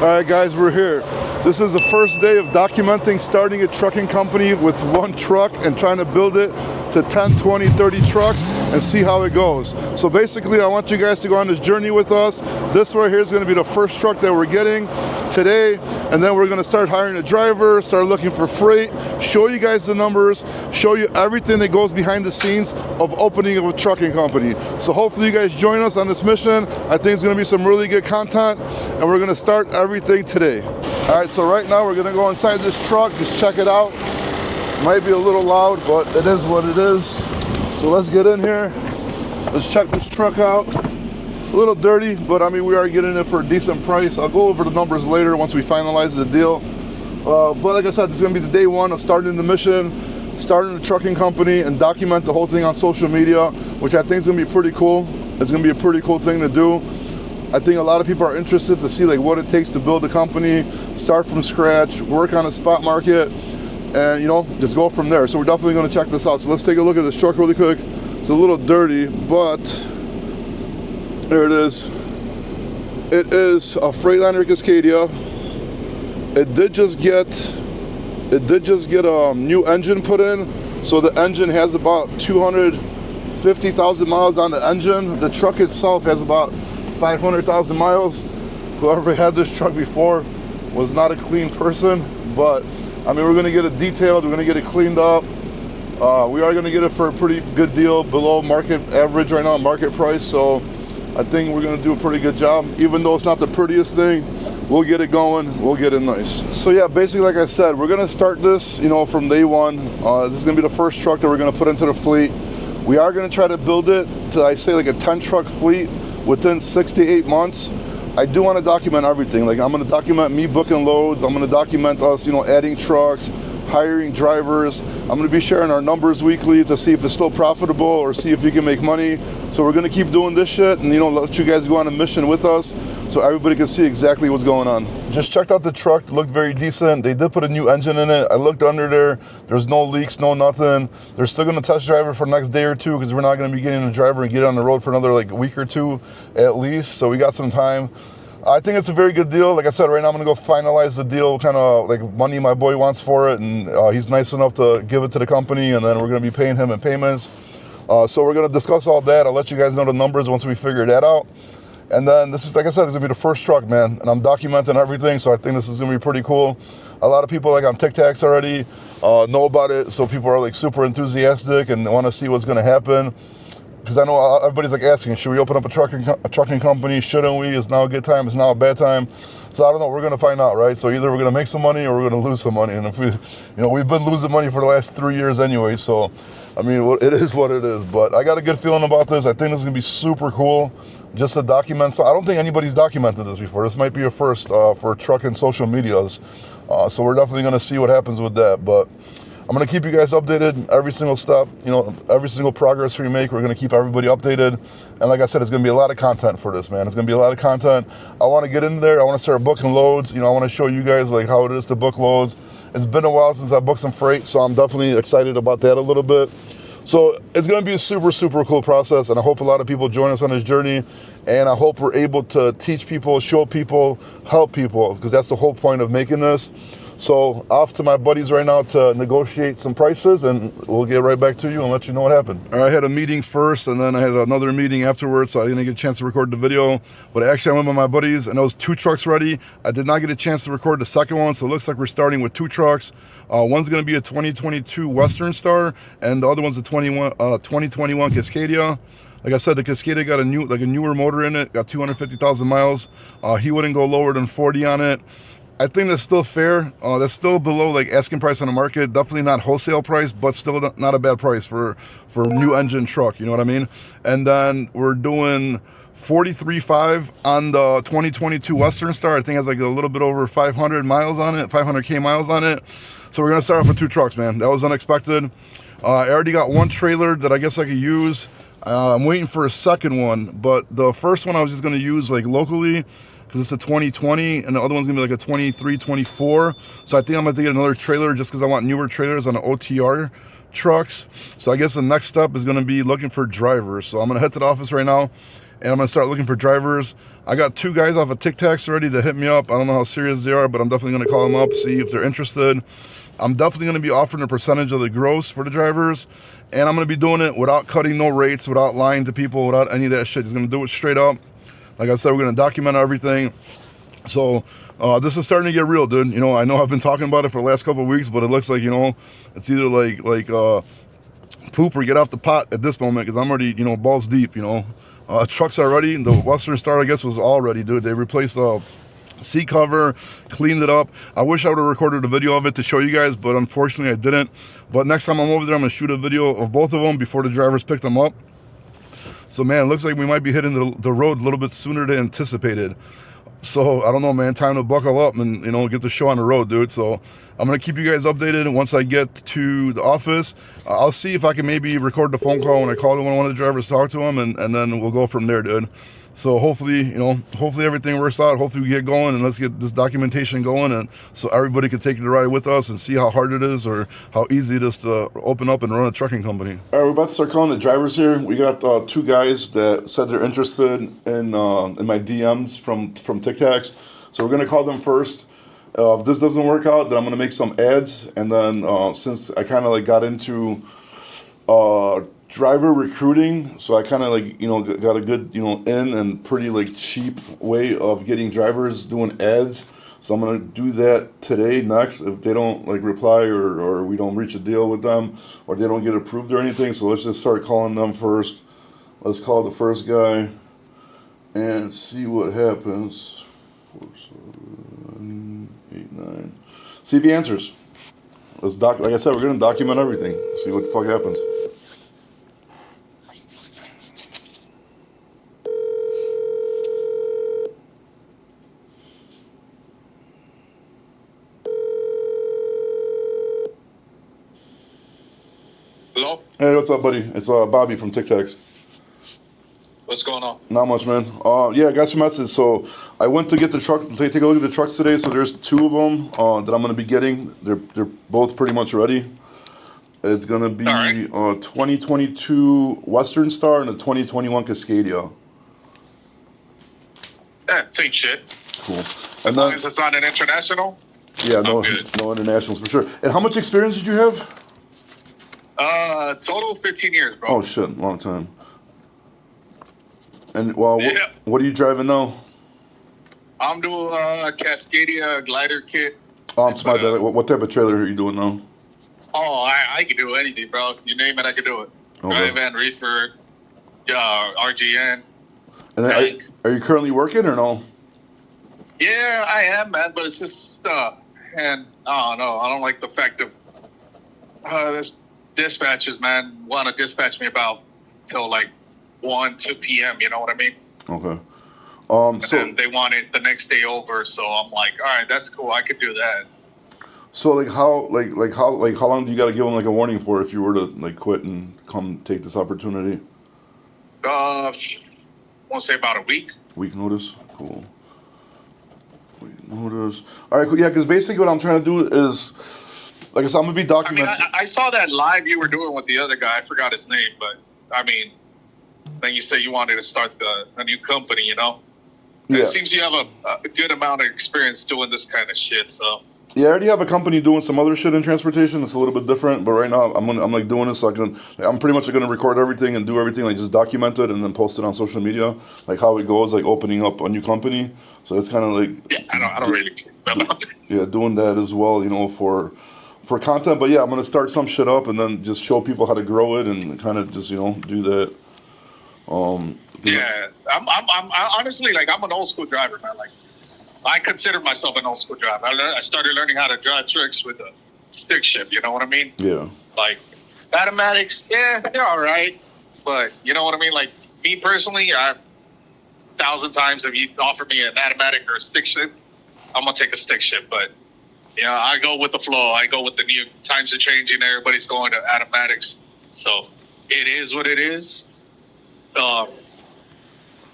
All right, guys, we're here. This is the first day of documenting starting a trucking company with one truck and trying to build it to 10, 20, 30 trucks and see how it goes. So basically, I want you guys to go on this journey with us. This right here is going to be the first truck that we're getting today, and then we're going to start hiring a driver, start looking for freight, show you guys the numbers, show you everything that goes behind the scenes of opening a trucking company. So hopefully you guys join us on this mission. I think it's going to be some really good content, and we're going to start everything today. All right, so right now we're going to go inside this truck, just check it out. Might be a little loud, but it is what it is. So let's get in here. Let's check this truck out. A little dirty, but I mean, we are getting it for a decent price. I'll go over the numbers later once we finalize the deal. But like I said, this is gonna be the day one of starting the mission, starting a trucking company, and document the whole thing on social media, which I think is gonna be pretty cool. It's gonna be a pretty cool thing to do. I think a lot of people are interested to see like what it takes to build a company, start from scratch, work on a spot market, and just go from there. So we're definitely gonna check this out. So let's take a look at this truck really quick. It's a little dirty, but there it is. It is a Freightliner Cascadia. It did just get a new engine put in. So the engine has about 250,000 miles on the engine. The truck itself has about 500,000 miles. Whoever had this truck before was not a clean person, but I mean, we're gonna get it detailed, we're gonna get it cleaned up. We are gonna get it for a pretty good deal, below market average right now, market price. So I think we're gonna do a pretty good job. Even though it's not the prettiest thing, we'll get it going, we'll get it nice. So yeah, basically like I said, we're gonna start this, from day one. This is gonna be the first truck that we're gonna put into the fleet. We are gonna try to build it to, I say, like a 10 truck fleet within 6 to 8 months. I do want to document everything. Like, I'm going to document me booking loads. I'm going to document us, adding trucks, hiring drivers. I'm going to be sharing our numbers weekly to see if it's still profitable or see if we can make money. So we're going to keep doing this shit and, let you guys go on a mission with us so everybody can see exactly what's going on. Just checked out the truck. It looked very decent. They did put a new engine in it. I looked under there. There's no leaks, no nothing. They're still going to test drive it for the next day or two because we're not going to be getting a driver and get it on the road for another week or two at least. So we got some time. I think it's a very good deal. Like I said, right now I'm going to go finalize the deal, kind of like money my boy wants for it, and he's nice enough to give it to the company, and then we're going to be paying him in payments. So we're going to discuss all that. I'll let you guys know the numbers once we figure that out. And then this is, like I said, this is going to be the first truck, man, and I'm documenting everything, so I think this is going to be pretty cool. A lot of people on TikToks already know about it, so people are super enthusiastic and want to see what's going to happen. Because I know everybody's asking, should we open up a trucking company? Shouldn't we? Is now a good time? Is now a bad time? So I don't know. We're going to find out, right? So either we're going to make some money or we're going to lose some money. And if we've been losing money for the last 3 years anyway. So, I mean, it is what it is. But I got a good feeling about this. I think this is going to be super cool just to document. So I don't think anybody's documented this before. This might be a first for trucking social medias. So we're definitely going to see what happens with that. But I'm going to keep you guys updated every single step, every single progress we make. We're going to keep everybody updated. And like I said, it's going to be a lot of content for this, man. It's going to be a lot of content. I want to get in there. I want to start booking loads. I want to show you guys how it is to book loads. It's been a while since I booked some freight, so I'm definitely excited about that a little bit. So it's going to be a super, super cool process, and I hope a lot of people join us on this journey, and I hope we're able to teach people, show people, help people, because that's the whole point of making this. So off to my buddies right now to negotiate some prices, and we'll get right back to you and let you know what happened. All right, I had a meeting first, and then I had another meeting afterwards, so I didn't get a chance to record the video. But actually, I went with my buddies, and there was 2 trucks ready. I did not get a chance to record the second one, so it looks like we're starting with 2 trucks. One's going to be a 2022 Western Star, and the other one's a 2021 Cascadia. Like I said, the Cascadia got a newer motor in it, got 250,000 miles. He wouldn't go lower than 40 on it. I think that's still fair. That's still below asking price on the market. Definitely not wholesale price, but still not a bad price for a new engine truck. You know what I mean? And then we're doing 43.5 on the 2022 Western Star. I think it has a little bit over 500 miles on it, 500K miles on it. So we're gonna start off with 2 trucks, man. That was unexpected. I already got 1 trailer that I guess I could use. I'm waiting for a second one, but the first one I was just gonna use locally, because it's a 2020, and the other one's gonna be a 23, 24. So I think I'm gonna have to get another trailer just because I want newer trailers on the OTR trucks. So I guess the next step is gonna be looking for drivers. So I'm gonna head to the office right now, and I'm gonna start looking for drivers. I got 2 guys off of Tic Tacs already to hit me up. I don't know how serious they are, but I'm definitely gonna call them up, see if they're interested. I'm definitely gonna be offering a percentage of the gross for the drivers, and I'm gonna be doing it without cutting no rates, without lying to people, without any of that shit. Just gonna do it straight up. Like I said, we're gonna document everything. So this is starting to get real, dude. You know, I know I've been talking about it for the last couple of weeks, but it looks like, you know, it's either like poop or get off the pot at this moment, because I'm already, you know, balls deep, you know. Trucks are ready. The Western Star, I guess, was all ready, dude. They replaced the seat cover, cleaned it up. I wish I would have recorded a video of it to show you guys, but unfortunately I didn't. But next time I'm over there, I'm gonna shoot a video of both of them before the drivers pick them up. So man, it looks like we might be hitting the road a little bit sooner than anticipated. So I don't know, man, time to buckle up and, you know, get the show on the road, dude. So I'm gonna keep you guys updated, and once I get to the office, I'll see if I can maybe record the phone call when I call one of the drivers, talk to him, and then we'll go from there, dude. So hopefully, you know, hopefully everything works out. Hopefully we get going, and let's get this documentation going, and so everybody can take the ride with us and see how hard it is or how easy it is to open up and run a trucking company. All right, we're about to start calling the drivers here. We got 2 guys that said they're interested in my DMs from Tic Tacs. So we're gonna call them first. If this doesn't work out, then I'm gonna make some ads, and then since I kind of like got into driver recruiting, so I kind of like, you know, got a good, you know, in and pretty like cheap way of getting drivers doing ads. So I'm gonna do that today next if they don't like reply, or we don't reach a deal with them, or they don't get approved or anything. So let's just start calling them first. Let's call the first guy and see what happens. 4, 7, 8, 9. See if he answers. Like I said, we're gonna document everything. See what the fuck happens. Hello? Hey, what's up, buddy? It's Bobby from Tic Tacs. What's going on? Not much, man. Yeah, I got your message. So I went to get the trucks, take a look at the trucks today. So there's 2 of them that I'm going to be getting. They're both pretty much ready. It's going to be a 2022 Western Star and a 2021 Cascadia. Yeah, same shit. Cool. As long as it's not an international? Yeah, no internationals for sure. And how much experience did you have? Total 15 years, bro. Oh, shit. Long time. And, well, yeah. What are you driving now? I'm doing a Cascadia glider kit. Oh, I'm smart. What type of trailer are you doing now? Oh, I can do anything, bro. You name it, I can do it. Okay. Drive-in, reefer, RGN. And then are you currently working or no? Yeah, I am, man. But it's just, and I don't know. I don't like the fact of this dispatchers, man, want to dispatch me about till like 1, 2 p.m. You know what I mean? Okay. So they want it the next day over, so I'm like, all right, that's cool. I could do that. So like how long do you got to give them like a warning for if you were to like quit and come take this opportunity? I want to say about a week. Week notice. Cool. Week notice. All right. Cool. Yeah, because basically what I'm trying to do is, like I said, I'm gonna be documenting. I mean, I saw that live you were doing with the other guy. I forgot his name, but I mean, then you say you wanted to start a new company, you know? Yeah. It seems you have a good amount of experience doing this kind of shit, so. Yeah, I already have a company doing some other shit in transportation. It's a little bit different, but right now I'm like doing this so I'm pretty much gonna record everything and do everything, like just document it and then post it on social media, like how it goes, like opening up a new company. So it's kind of like I don't really care about it. Yeah, doing that as well, you know, for content. But yeah, I'm gonna start some shit up and then just show people how to grow it and kind of just, you know, do that. Yeah, I'm honestly, like, I'm an old school driver, man. Like, I consider myself an old school driver. I started learning how to drive trucks with a stick shift. You know what I mean? Yeah. Like, automatics, yeah, they're all right, but you know what I mean? Like, me personally, 1,000 times if you offer me an automatic or a stick shift, I'm gonna take a stick shift. But yeah, I go with the flow. I go with the new times are changing. Everybody's going to automatics, so it is what it is.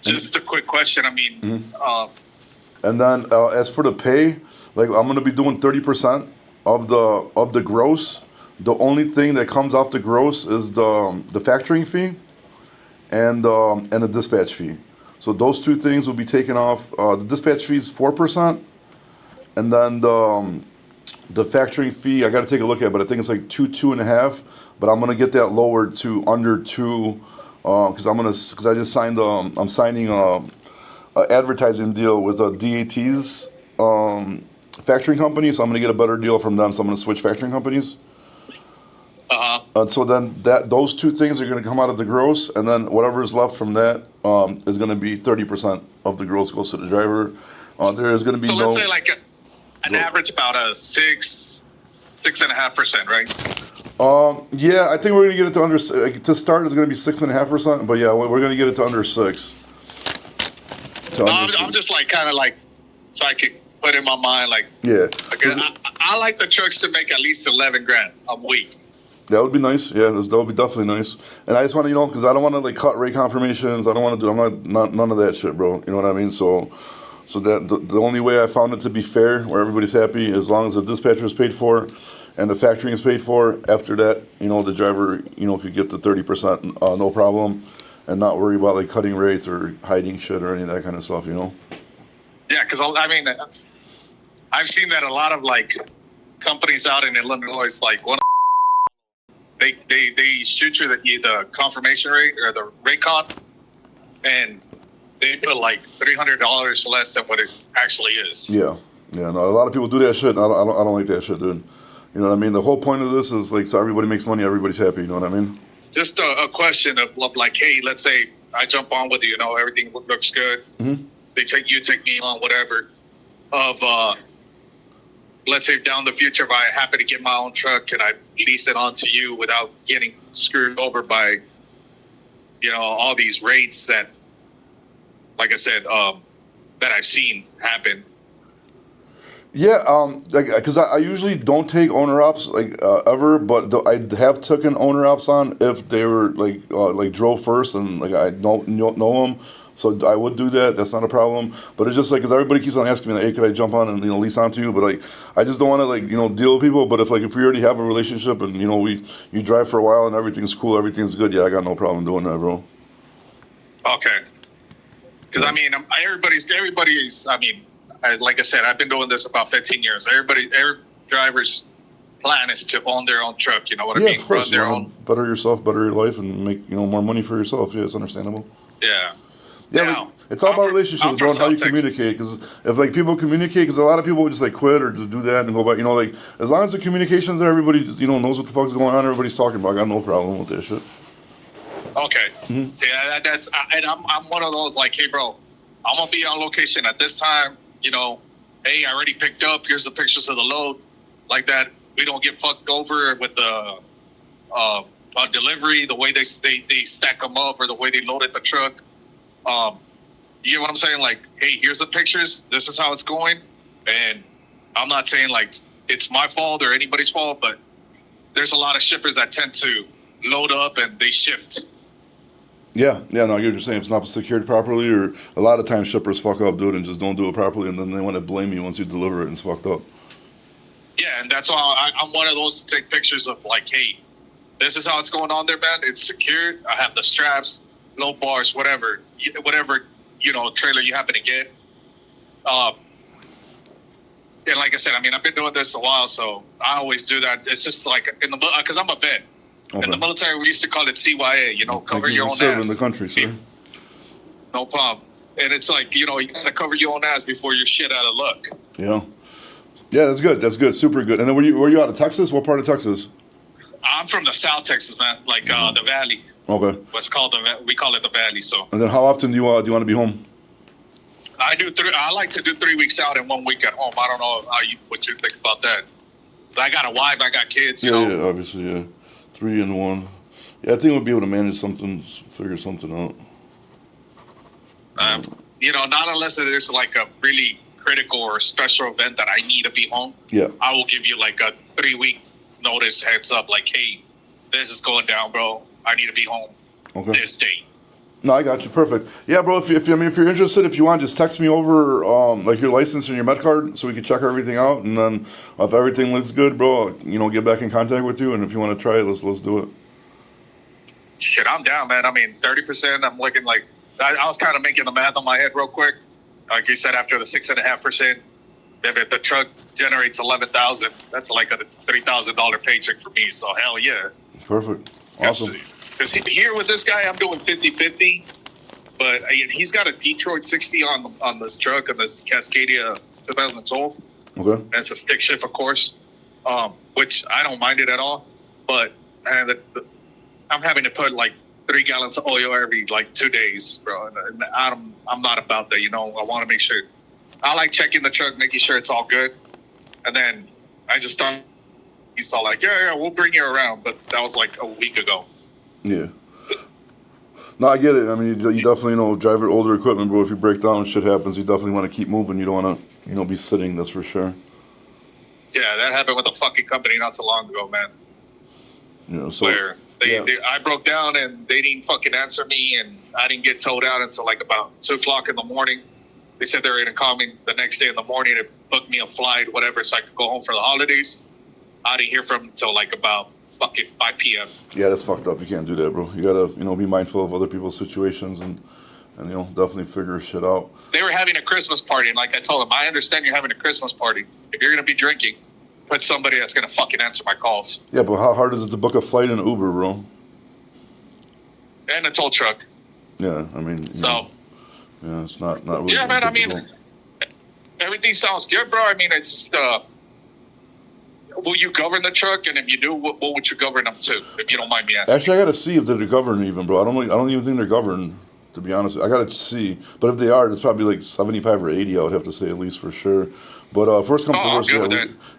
Just a quick question. I mean, and then as for the pay, like I'm gonna be doing 30% of the gross. The only thing that comes off the gross is the factoring fee and the dispatch fee. So those two things will be taken off. The dispatch fee is 4%, and then the factoring fee I got to take a look at, but I think it's like 2.5. But I'm gonna get that lowered to under 2, because I just signed I'm signing a advertising deal with a DAT's factoring company, so I'm gonna get a better deal from them. So I'm gonna switch factoring companies. And so then those two things are going to come out of the gross, and then whatever is left from that is going to be 30% of the gross goes to the driver. There is going to be so no. let's say like an average about a 6.5%, right? Yeah, I think we're going to get it to under. To start, it's going to be 6.5%, but yeah, we're going to get it to under 6. I'm just like kind of like, so I could put in my mind like, yeah. Again, I like the trucks to make at least 11 grand a week. That would be nice. Yeah, that would be definitely nice. And I just want to, because I don't want to like cut rate confirmations. I don't want to do. I'm not none of that shit, bro. You know what I mean? So that the only way I found it to be fair, where everybody's happy, as long as the dispatcher is paid for, and the factoring is paid for. After that, the driver, could get the 30%, no problem, and not worry about like cutting rates or hiding shit or any of that kind of stuff. Yeah, because I mean, I've seen that a lot of like companies out in Illinois, like one. They shoot you the confirmation rate or the rate con, and they put like $300 less than what it actually is. Yeah. No, a lot of people do that shit. And I don't like that shit, dude. You know what I mean? The whole point of this is like so everybody makes money, everybody's happy. You know what I mean? Just a question of like, hey, let's say I jump on with you. Everything looks good. Mm-hmm. Take me on, whatever. Let's say down the future, if I happen to get my own truck and I lease it onto you without getting screwed over by, all these rates that, like I said, that I've seen happen. Yeah, because I usually don't take owner ops ever, but I have taken owner ops on if they were like drove first and like I don't know them. So I would do that. That's not a problem. But it's just like, because everybody keeps on asking me, like, hey, could I jump on and lease onto you? But like, I just don't want to deal with people. But if we already have a relationship and you drive for a while and everything's cool, everything's good, yeah, I got no problem doing that, bro. Okay. Because I mean, everybody's. I mean, like I said, I've been doing this about 15 years. Every driver's plan is to own their own truck. You know what I mean? Yeah, of course. Run their own. Better yourself, better your life, and make more money for yourself. Yeah, it's understandable. Yeah. Yeah, now, it's all about relationships, bro, and how you communicate. Because if people communicate, because a lot of people just quit or just do that and go back. As long as the communication's there, everybody just knows what the fuck's going on. Everybody's talking about. I got no problem with that shit. Okay. Mm-hmm. See, and I'm one of those like, hey, bro, I'm gonna be on location at this time. Hey, I already picked up. Here's the pictures of the load, like that. We don't get fucked over with the delivery, the way they stack them up, or the way they loaded the truck. You get what I'm saying? Like, hey, here's the pictures. This is how it's going. And I'm not saying like it's my fault or anybody's fault, but there's a lot of shippers that tend to load up and they shift. Yeah, no, I get what you're saying. If it's not secured properly, or a lot of times shippers fuck up, dude, and just don't do it properly, and then they want to blame you once you deliver it and it's fucked up. Yeah, and that's why I'm one of those to take pictures of like, hey, this is how it's going on there, man. It's secured. I have the straps, low bars, whatever, trailer you happen to get. And like I said, I mean, I've been doing this a while, so I always do that. It's just like because I'm a vet. Okay. In the military, we used to call it CYA, cover your own ass. In the country, sir. No problem. And it's like, you gotta cover your own ass before you're shit out of luck. Yeah. Yeah, that's good. That's good. Super good. And then were you out of Texas? What part of Texas? I'm from the South Texas, man. Like the Valley. Okay. We call it the Valley. So. And then how often do you want to be home? I like to do 3 weeks out and 1 week at home. I don't know what you think about that. I got a wife. I got kids. Yeah, obviously, yeah. 3 and 1. Yeah, I think we'll be able to manage something, figure something out. Not unless there's like a really critical or special event that I need to be home. Yeah. I will give you like a 3-week notice, heads up, like, hey, this is going down, bro. I need to be home. Okay. This date. No, I got you. Perfect. Yeah, bro. If you're interested, if you want, just text me over like your license and your med card, so we can check everything out. And then if everything looks good, bro, get back in contact with you. And if you want to try it, let's do it. Shit, I'm down, man. I mean, 30%. I'm looking like I was kind of making the math on my head real quick. Like you said, after the 6.5%, if the truck generates 11,000, that's like a $3,000 paycheck for me. So hell yeah. Perfect. Awesome. Because here with this guy, I'm doing 50-50, but he's got a Detroit 60 on this truck, on this Cascadia 2012. Okay. And it's a stick shift, of course, which I don't mind it at all. But I'm having to put like 3 gallons of oil every like 2 days, bro. And I'm not about that, you know. I want to make sure. I like checking the truck, making sure it's all good, and then I just don't. He's all like, yeah, we'll bring you around, but that was like a week ago. Yeah. No, I get it. I mean, you definitely, drive your older equipment, bro. If you break down and shit happens, you definitely want to keep moving. You don't want to, be sitting. That's for sure. Yeah, that happened with a fucking company not so long ago, man. Yeah. So where I broke down and they didn't fucking answer me, and I didn't get towed out until like about 2:00 in the morning. They said they were gonna call me the next day in the morning to book me a flight, whatever, so I could go home for the holidays. I didn't hear from them until like about fucking 5 p.m. Yeah, that's fucked up. You can't do that, bro. You gotta, be mindful of other people's situations and definitely figure shit out. They were having a Christmas party, and like I told them, I understand you're having a Christmas party. If you're gonna be drinking, put somebody that's gonna fucking answer my calls. Yeah, but how hard is it to book a flight in Uber, bro? And a tow truck. Yeah, I mean. Yeah, it's not really. Yeah, man. difficult. I mean, everything sounds good, bro. I mean, it's just. Will you govern the truck? And if you do, what would you govern them to? If you don't mind me asking. Actually, I gotta see if they're governed even, bro. I don't even think they're governed. To be honest, I gotta see. But if they are, it's probably like 75 or 80. I would have to say at least for sure. But worst comes to worst,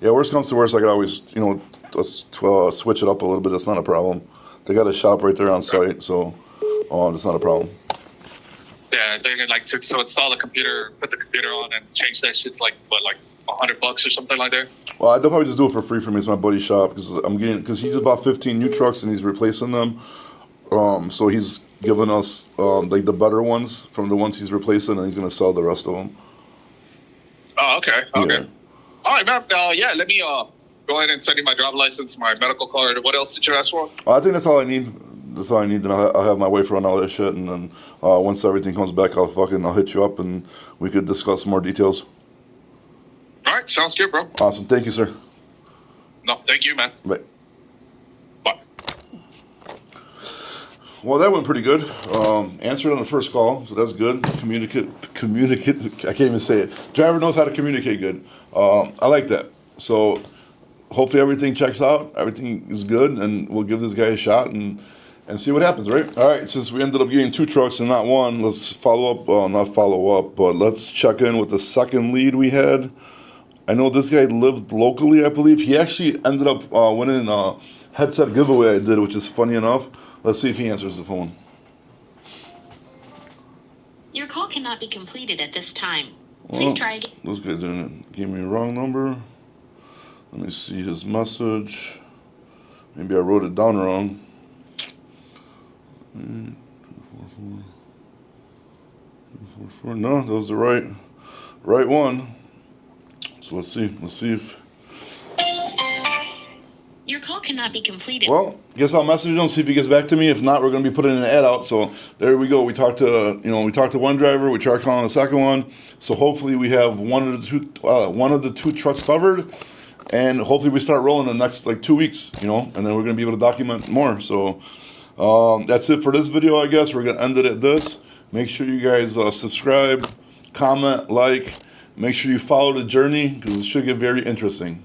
worst comes to worst, I could always switch it up a little bit. That's not a problem. They got a shop right there on site, so that's not a problem. Yeah, they're gonna so install the computer, put the computer on, and change that shit's like $100 or something like that. Well, they'll probably just do it for free for me. It's my buddy's shop because he just bought 15 new trucks and he's replacing them. So he's giving us like the better ones from the ones he's replacing, and he's gonna sell the rest of them. Oh, okay. Yeah. All right, man. Let me go ahead and send you my driver's license, my medical card. What else did you ask for? I think that's all I need. That's all I need. Then I'll have my wife run all that shit, and then once everything comes back, I'll hit you up, and we could discuss more details. All right, sounds good, bro. Awesome. Thank you, sir. No, thank you, man. Bye. Bye. Well, that went pretty good. Answered on the first call, so that's good. Communicate. I can't even say it. Driver knows how to communicate good. I like that. So hopefully everything checks out. Everything is good, and we'll give this guy a shot and see what happens, right? All right, since we ended up getting 2 trucks and not one, let's not follow up, but let's check in with the second lead we had. I know this guy lived locally, I believe. He actually ended up winning a headset giveaway I did, which is funny enough. Let's see if he answers the phone. Your call cannot be completed at this time. Please try again. Those guys didn't give me a wrong number. Let me see his message. Maybe I wrote it down wrong. 244. No, that was the right one. So let's see if. Your call cannot be completed. Well, guess I'll message him, see if he gets back to me. If not, we're going to be putting an ad out. So there we go. We talked to one driver. We tried calling the second one. So hopefully we have one of the two trucks covered, and hopefully we start rolling in the next 2 weeks. And then we're going to be able to document more. So that's it for this video. I guess we're going to end it at this. Make sure you guys subscribe, comment, like. Make sure you follow the journey because it should get very interesting.